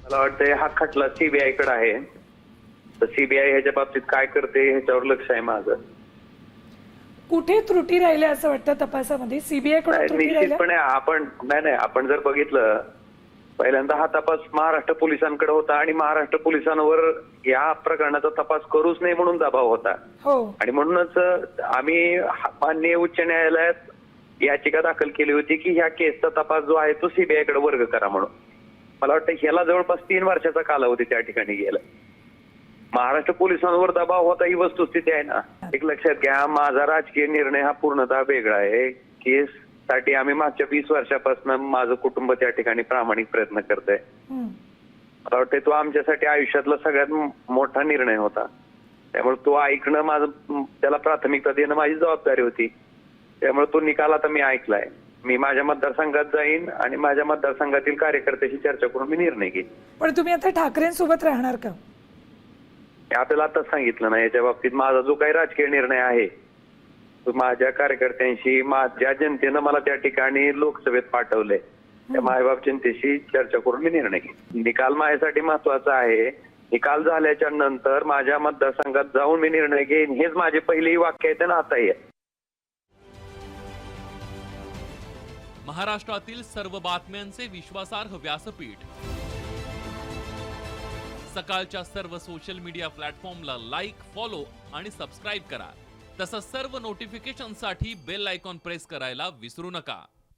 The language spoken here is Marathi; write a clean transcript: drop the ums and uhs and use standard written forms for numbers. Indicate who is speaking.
Speaker 1: मला वाटतंय हा खटला सीबीआय कडे आहे, तर सीबीआय ह्याच्या बाबतीत काय करते ह्याच्यावर लक्ष आहे माझं.
Speaker 2: कुठे त्रुटी राहिल्या असं वाटतं तपासामध्ये? सीबीआय कडून त्रुटी राहिल्या?
Speaker 1: निश्चितपणे आपण जर बघितलं, पहिल्यांदा हा तपास महाराष्ट्र पोलिसांकडे होता आणि महाराष्ट्र पोलिसांवर या प्रकरणाचा तपास करूच नाही म्हणून दबाव होता.
Speaker 2: हो.
Speaker 1: आणि म्हणूनच आम्ही माननीय उच्च न्यायालयात याचिका दाखल केली होती की ह्या केसचा तपास जो आहे तो सीबीआय कडे वर्ग करा म्हणून. मला वाटतं ह्याला जवळपास 3 वर्षाचा कालावधी त्या ठिकाणी गेला. महाराष्ट्र पोलिसांवर दबाव होता ही वस्तुस्थिती आहे ना. एक लक्षात घ्या, माझा राजकीय निर्णय हा पूर्णतः वेगळा आहे. केस साठी आम्ही मागच्या 20 वर्षापासून माझं कुटुंब त्या ठिकाणी प्रामाणिक प्रयत्न करतोय. मला वाटतं तो आमच्यासाठी आयुष्यातला सगळ्यात मोठा निर्णय होता. त्यामुळे तो ऐकणं माझं, त्याला प्राथमिकता देणं माझी जबाबदारी होती. त्यामुळे तो निकाल आता मी ऐकलाय. मी माझ्या मतदारसंघात जाईन आणि माझ्या मतदारसंघातील कार्यकर्त्याशी चर्चा करून मी निर्णय घेईन.
Speaker 2: पण तुम्ही आता ठाकरेंसोबत राहणार का?
Speaker 1: आपल्याला आताच सांगितलं ना, याच्या बाबतीत माझा जो काही राजकीय निर्णय आहे तो माझ्या कार्यकर्त्यांशी, माझ्या जनतेनं मला त्या ठिकाणी लोकसभेत पाठवलंय, त्या मायबाप जनतेशी चर्चा करून मी निर्णय घेईन. निकाल माझ्यासाठी महत्वाचा आहे. निकाल झाल्याच्या नंतर माझ्या मतदारसंघात जाऊन मी निर्णय घेईन, हेच माझे पहिलेही वाक्य आहे ना आताही आहे.
Speaker 3: महाराष्ट्रातील सर्व बातम्यांचे विश्वासार्ह व्यासपीठ, सकाळच्या सर्व सोशल मीडिया प्लॅटफॉर्मला लाईक, फॉलो आणि सबस्क्राईब करा. तसंच सर्व नोटिफिकेशनसाठी बेल आयकॉन प्रेस करायला विसरू नका.